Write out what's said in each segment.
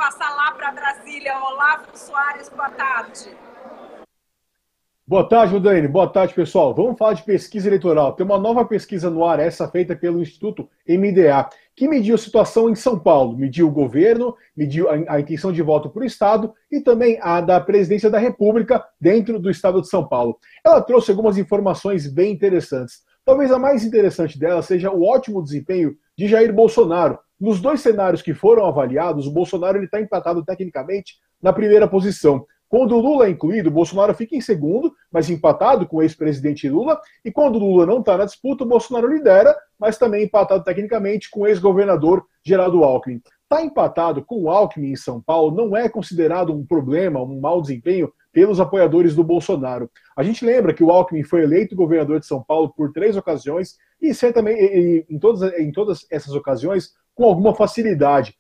passar lá para Brasília. Olavo Soares, boa tarde. Boa tarde, Udaine. Boa tarde, pessoal. Vamos falar de pesquisa eleitoral. Tem uma nova pesquisa no ar, essa feita pelo Instituto MDA, que mediu a situação em São Paulo, mediu o governo, mediu a intenção de voto para o Estado e também a da presidência da República dentro do Estado de São Paulo. Ela trouxe algumas informações bem interessantes. Talvez a mais interessante dela seja o ótimo desempenho de Jair Bolsonaro. Nos dois cenários que foram avaliados, o Bolsonaro está empatado tecnicamente na primeira posição. Quando o Lula é incluído, o Bolsonaro fica em segundo, mas empatado com o ex-presidente Lula. E quando o Lula não está na disputa, o Bolsonaro lidera, mas também empatado tecnicamente com o ex-governador Geraldo Alckmin. Está empatado com o Alckmin em São Paulo não é considerado um problema, um mau desempenho pelos apoiadores do Bolsonaro. A gente lembra que o Alckmin foi eleito governador de São Paulo por 3 ocasiões e certamente em todas essas ocasiões com alguma facilidade.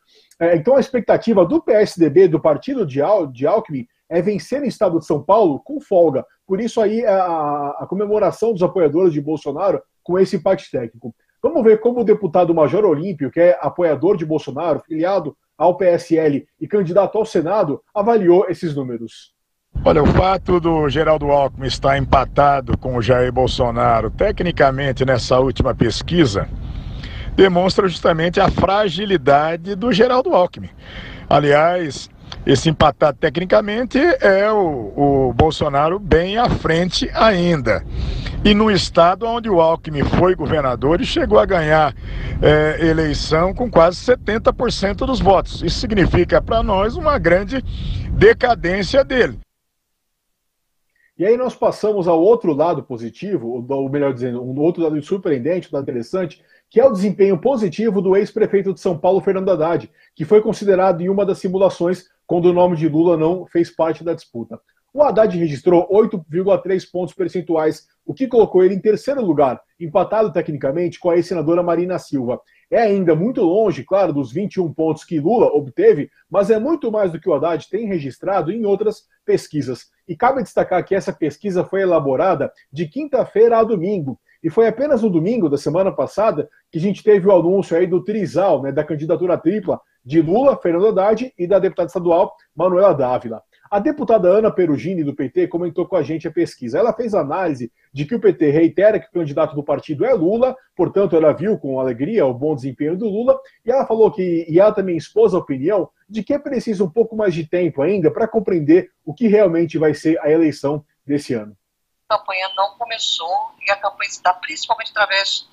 Então a expectativa do PSDB, do partido de Alckmin, é vencer no estado de São Paulo com folga. Por isso aí a comemoração dos apoiadores de Bolsonaro com esse empate técnico. Vamos ver como o deputado Major Olímpio, que é apoiador de Bolsonaro, filiado ao PSL e candidato ao Senado, avaliou esses números. Olha, o fato do Geraldo Alckmin estar empatado com o Jair Bolsonaro, tecnicamente nessa última pesquisa, demonstra justamente a fragilidade do Geraldo Alckmin. Aliás, esse empatado tecnicamente é o Bolsonaro bem à frente ainda. E no estado onde o Alckmin foi governador e chegou a ganhar eleição com quase 70% dos votos. Isso significa para nós uma grande decadência dele. E aí nós passamos ao outro lado positivo, ou melhor dizendo, um outro lado surpreendente, um lado interessante, que é o desempenho positivo do ex-prefeito de São Paulo, Fernando Haddad, que foi considerado em uma das simulações quando o nome de Lula não fez parte da disputa. O Haddad registrou 8,3 pontos percentuais, o que colocou ele em terceiro lugar, empatado tecnicamente com a ex-senadora Marina Silva. É ainda muito longe, claro, dos 21 pontos que Lula obteve, mas é muito mais do que o Haddad tem registrado em outras pesquisas. E cabe destacar que essa pesquisa foi elaborada de quinta-feira a domingo. E foi apenas no domingo da semana passada que a gente teve o anúncio aí do trisal, da candidatura tripla de Lula, Fernando Haddad e da deputada estadual Manuela Dávila. A deputada Ana Perugini, do PT, comentou com a gente a pesquisa. Ela fez análise de que o PT reitera que o candidato do partido é Lula, portanto ela viu com alegria o bom desempenho do Lula, e ela falou que, e ela também expôs a opinião, de que é preciso um pouco mais de tempo ainda para compreender o que realmente vai ser a eleição desse ano. A campanha não começou e a campanha está principalmente através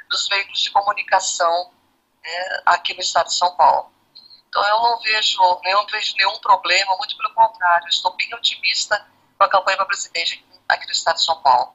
dos veículos de comunicação aqui no estado de São Paulo. Então eu não vejo nenhum problema, muito pelo contrário, eu estou bem otimista com a campanha para presidente aqui no estado de São Paulo.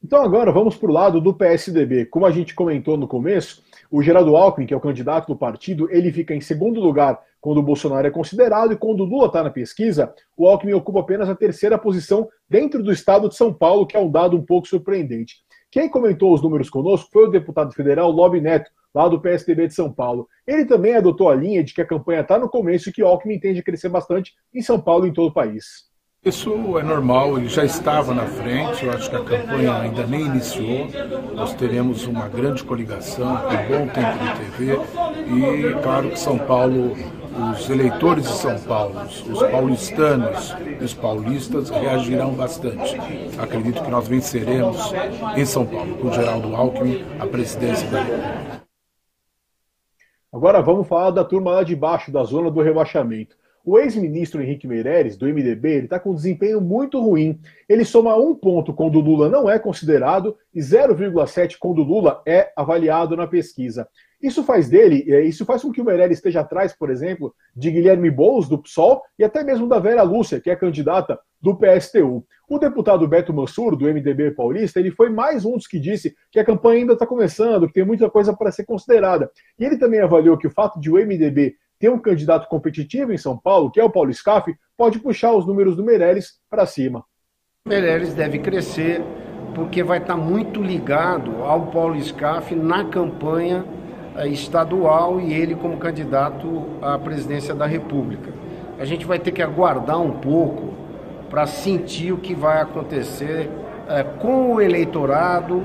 Então agora vamos para o lado do PSDB. Como a gente comentou no começo, o Geraldo Alckmin, que é o candidato do partido, ele fica em segundo lugar quando o Bolsonaro é considerado, e quando o Lula está na pesquisa, o Alckmin ocupa apenas a terceira posição dentro do estado de São Paulo, que é um dado um pouco surpreendente. Quem comentou os números conosco foi o deputado federal Lobe Neto, lá do PSDB de São Paulo. Ele também adotou a linha de que a campanha está no começo e que o Alckmin tende a crescer bastante em São Paulo e em todo o país. Isso é normal, ele já estava na frente, eu acho que a campanha ainda nem iniciou, nós teremos uma grande coligação, com bom tempo de TV e claro que São Paulo, os eleitores de São Paulo, os paulistanos e os paulistas reagirão bastante. Acredito que nós venceremos em São Paulo, com Geraldo Alckmin, a presidência da República. Agora vamos falar da turma lá de baixo, da zona do rebaixamento. O ex-ministro Henrique Meirelles, do MDB, ele está com um desempenho muito ruim. Ele soma 1 ponto quando o Lula não é considerado e 0,7 quando o Lula é avaliado na pesquisa. Isso faz com que o Meirelles esteja atrás, por exemplo, de Guilherme Boulos, do PSOL, e até mesmo da Vera Lúcia, que é candidata do PSTU. O deputado Beto Mansur, do MDB paulista, ele foi mais um dos que disse que a campanha ainda está começando, que tem muita coisa para ser considerada. E ele também avaliou que o fato de o MDB ter um candidato competitivo em São Paulo, que é o Paulo Scaff, pode puxar os números do Meirelles para cima. O Meirelles deve crescer porque vai estar muito ligado ao Paulo Scaff na campanha estadual e ele como candidato à presidência da República. A gente vai ter que aguardar um pouco para sentir o que vai acontecer com o eleitorado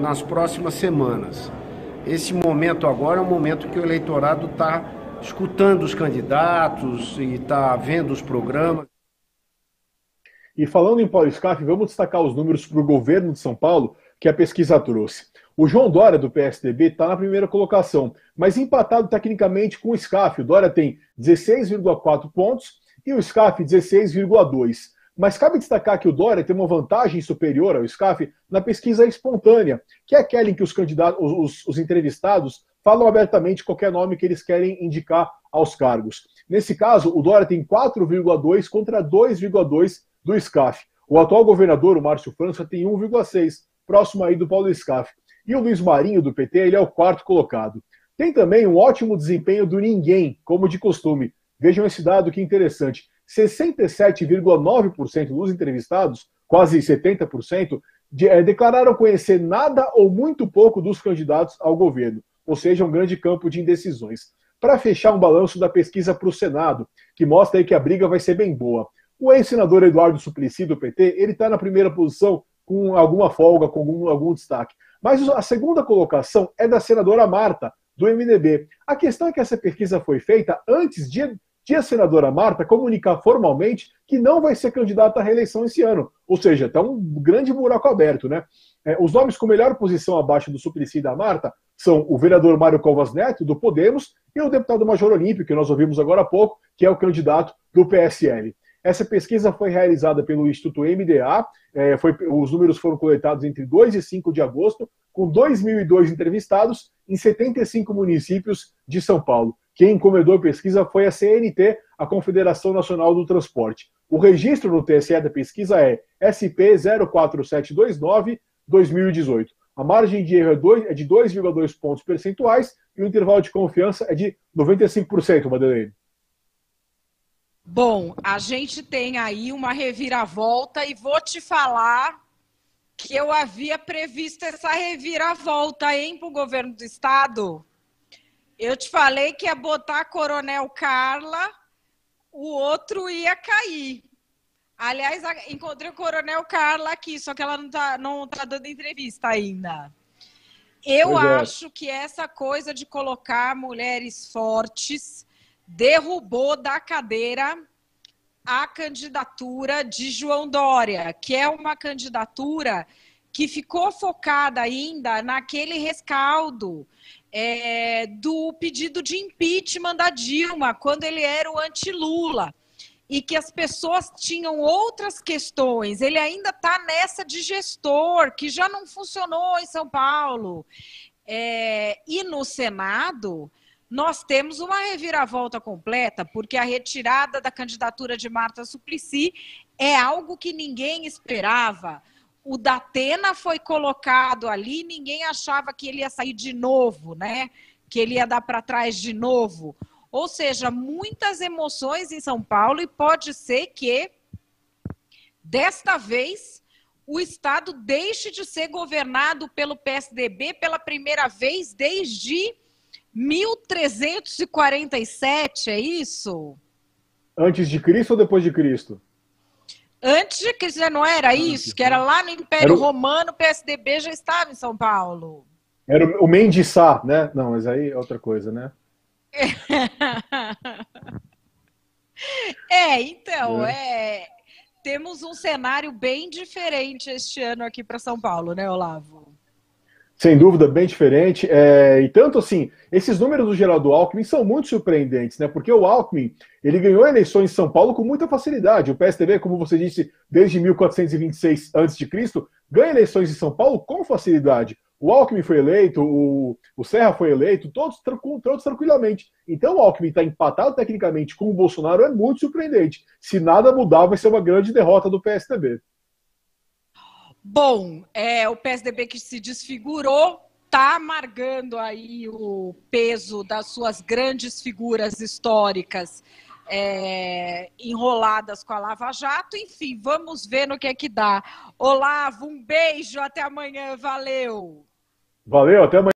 nas próximas semanas. Esse momento agora é um momento que o eleitorado está escutando os candidatos e está vendo os programas. E falando em Paulo Scaff, vamos destacar os números para o governo de São Paulo que a pesquisa trouxe. O João Dória, do PSDB, está na primeira colocação, mas empatado tecnicamente com o Scaff. O Dória tem 16,4 pontos e o Scaff 16,2. Mas cabe destacar que o Dória tem uma vantagem superior ao Scaff na pesquisa espontânea, que é aquela em que os candidatos, os entrevistados falam abertamente qualquer nome que eles querem indicar aos cargos. Nesse caso, o Dória tem 4,2 contra 2,2 do Scaff. O atual governador, o Márcio França, tem 1,6, próximo aí do Paulo Scaff. E o Luiz Marinho, do PT, ele é o quarto colocado. Tem também um ótimo desempenho do ninguém, como de costume. Vejam esse dado que interessante. 67,9% dos entrevistados, quase 70%, declararam conhecer nada ou muito pouco dos candidatos ao governo, ou seja, um grande campo de indecisões. Para fechar um balanço da pesquisa para o Senado, que mostra aí que a briga vai ser bem boa. O ex-senador Eduardo Suplicy, do PT, ele está na primeira posição com alguma folga, com algum destaque. Mas a segunda colocação é da senadora Marta, do MDB. A questão é que essa pesquisa foi feita antes de a senadora Marta comunicar formalmente que não vai ser candidata à reeleição esse ano. Ou seja, está um grande buraco aberto, né? Os nomes com melhor posição abaixo do Suplicy e da Marta são o vereador Mário Covas Neto, do Podemos, e o deputado Major Olímpio, que nós ouvimos agora há pouco, que é o candidato do PSL. Essa pesquisa foi realizada pelo Instituto MDA, os números foram coletados entre 2 e 5 de agosto, com 2.002 entrevistados em 75 municípios de São Paulo. Quem encomendou a pesquisa foi a CNT, a Confederação Nacional do Transporte. O registro no TSE da pesquisa é SP 04729-2018. A margem de erro é de 2,2 pontos percentuais e o intervalo de confiança é de 95%, Madeleine. Bom, a gente tem aí uma reviravolta e vou te falar que eu havia previsto essa reviravolta, hein, para o governo do estado. Eu te falei que ia botar a Coronel Carla, o outro ia cair. Aliás, encontrei o Coronel Carla aqui, só que ela não tá dando entrevista ainda. Eu acho que essa coisa de colocar mulheres fortes derrubou da cadeira a candidatura de João Dória, que é uma candidatura que ficou focada ainda naquele rescaldo do pedido de impeachment da Dilma, quando ele era o anti-Lula, e que as pessoas tinham outras questões. Ele ainda está nessa de gestor, que já não funcionou em São Paulo. E no Senado, nós temos uma reviravolta completa, porque a retirada da candidatura de Marta Suplicy é algo que ninguém esperava. O Datena foi colocado ali, ninguém achava que ele ia sair de novo, né? Que ele ia dar para trás de novo. Ou seja, muitas emoções em São Paulo e pode ser que, desta vez, o Estado deixe de ser governado pelo PSDB pela primeira vez desde 1347, é isso? Antes de Cristo ou depois de Cristo? Antes de Cristo, já não era isso? Que era lá no Império Romano, o PSDB já estava em São Paulo. Era o Mendes Sá, né? Não, mas aí é outra coisa, né? Então, temos um cenário bem diferente este ano aqui para São Paulo, né, Olavo? Sem dúvida, bem diferente. E tanto assim, esses números do Geraldo Alckmin são muito surpreendentes, né? Porque o Alckmin, ele ganhou eleições em São Paulo com muita facilidade. O PSDB, como você disse, desde 1426 a.C., ganha eleições em São Paulo com facilidade. O Alckmin foi eleito, o Serra foi eleito, todos tranquilamente. Então o Alckmin está empatado tecnicamente com o Bolsonaro, é muito surpreendente. Se nada mudar, vai ser uma grande derrota do PSDB. Bom, o PSDB que se desfigurou está amargando aí o peso das suas grandes figuras históricas enroladas com a Lava Jato. Enfim, vamos ver no que é que dá. Olavo, um beijo, até amanhã, valeu! Valeu, até amanhã.